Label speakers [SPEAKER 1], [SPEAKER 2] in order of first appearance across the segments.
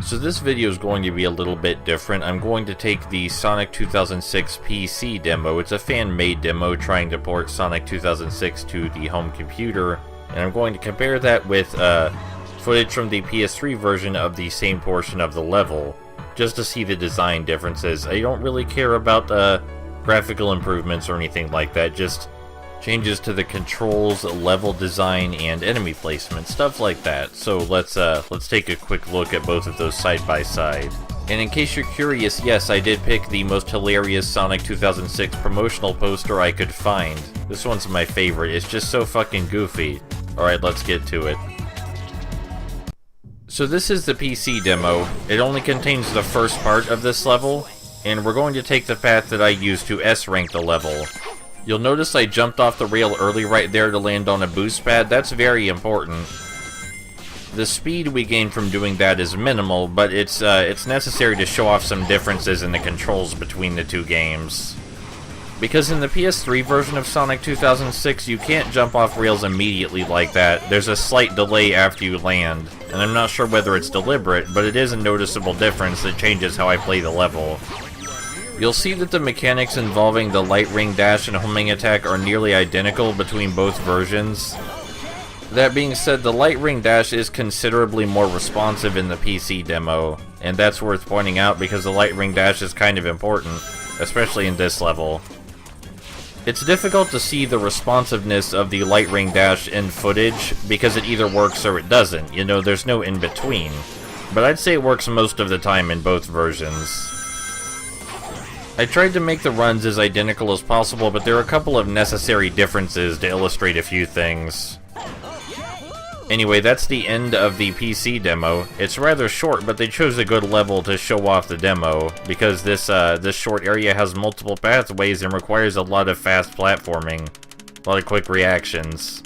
[SPEAKER 1] So this video is going to be a little bit different. I'm going to take the Sonic 2006 PC demo. It's a fan-made demo trying to port Sonic 2006 to the home computer, and I'm going to compare that with footage from the PS3 version of the same portion of the level, just to see the design differences. I don't really care about graphical improvements or anything like that, just changes to the controls, level design, and enemy placement, stuff like that. So let's take a quick look at both of those side by side. And in case you're curious, yes, I did pick the most hilarious Sonic 2006 promotional poster I could find. This one's my favorite, it's just so fucking goofy. Alright, let's get to it. So this is the PC demo. It only contains the first part of this level, and we're going to take the path that I used to S-rank the level. You'll notice I jumped off the rail early right there to land on a boost pad. That's very important. The speed we gain from doing that is minimal, but it's necessary to show off some differences in the controls between the two games. Because in the PS3 version of Sonic 2006, you can't jump off rails immediately like that. There's a slight delay after you land, and I'm not sure whether it's deliberate, but it is a noticeable difference that changes how I play the level. You'll see that the mechanics involving the light ring dash and homing attack are nearly identical between both versions. That being said, the light ring dash is considerably more responsive in the PC demo, and that's worth pointing out because the light ring dash is kind of important, especially in this level. It's difficult to see the responsiveness of the light ring dash in footage because it either works or it doesn't, you know, there's no in between. But I'd say it works most of the time in both versions. I tried to make the runs as identical as possible, but there are a couple of necessary differences to illustrate a few things. Anyway, that's the end of the PC demo. It's rather short, but they chose a good level to show off the demo, because this short area has multiple pathways and requires a lot of fast platforming. A lot of quick reactions.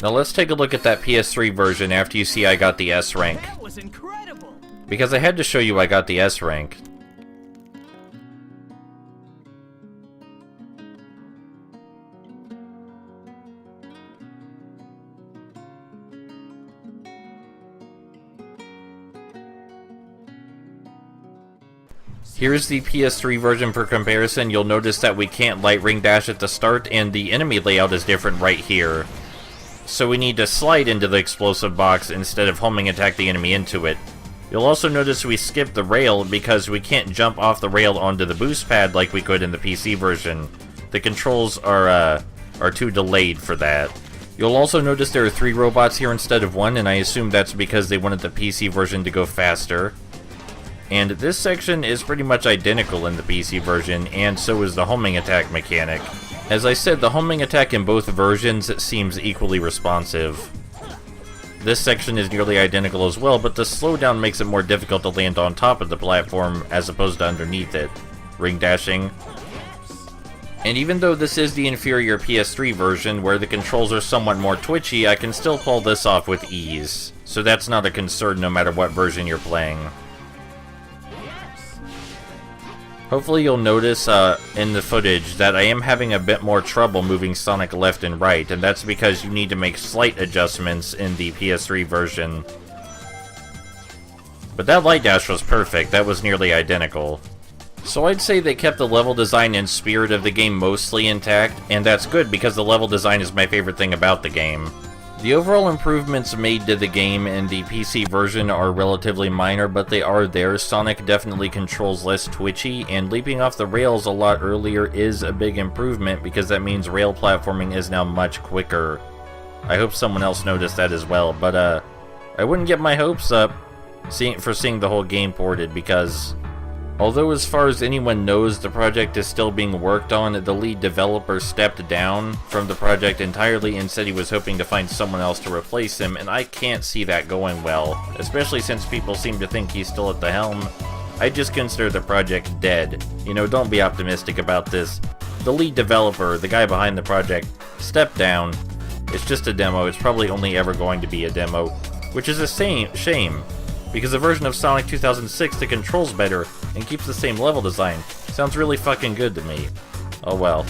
[SPEAKER 1] Now let's take a look at that PS3 version after you see I got the S rank.
[SPEAKER 2] That was incredible!
[SPEAKER 1] Because I had to show you I got the S rank. Here's the PS3 version for comparison. You'll notice that we can't light ring dash at the start, and the enemy layout is different right here. So we need to slide into the explosive box instead of homing attack the enemy into it. You'll also notice we skipped the rail because we can't jump off the rail onto the boost pad like we could in the PC version. The controls are too delayed for that. You'll also notice there are 3 robots here instead of 1, and I assume that's because they wanted the PC version to go faster. And this section is pretty much identical in the PC version, and so is the homing attack mechanic. As I said, the homing attack in both versions seems equally responsive. This section is nearly identical as well, but the slowdown makes it more difficult to land on top of the platform as opposed to underneath it. Ring dashing. And even though this is the inferior PS3 version, where the controls are somewhat more twitchy, I can still pull this off with ease. So that's not a concern no matter what version you're playing. Hopefully you'll notice in the footage that I am having a bit more trouble moving Sonic left and right, and that's because you need to make slight adjustments in the PS3 version. But that light dash was perfect, that was nearly identical. So I'd say they kept the level design and spirit of the game mostly intact, and that's good because the level design is my favorite thing about the game. The overall improvements made to the game in the PC version are relatively minor, but they are there. Sonic definitely controls less twitchy, and leaping off the rails a lot earlier is a big improvement because that means rail platforming is now much quicker. I hope someone else noticed that as well, but I wouldn't get my hopes up for seeing the whole game ported because although as far as anyone knows the project is still being worked on, the lead developer stepped down from the project entirely and said he was hoping to find someone else to replace him, and I can't see that going well, especially since people seem to think he's still at the helm. I just consider the project dead. You know, don't be optimistic about this. The lead developer, the guy behind the project, stepped down. It's just a demo, it's probably only ever going to be a demo, which is a shame. Because the version of Sonic 2006 that controls better and keeps the same level design sounds really fucking good to me. Oh well.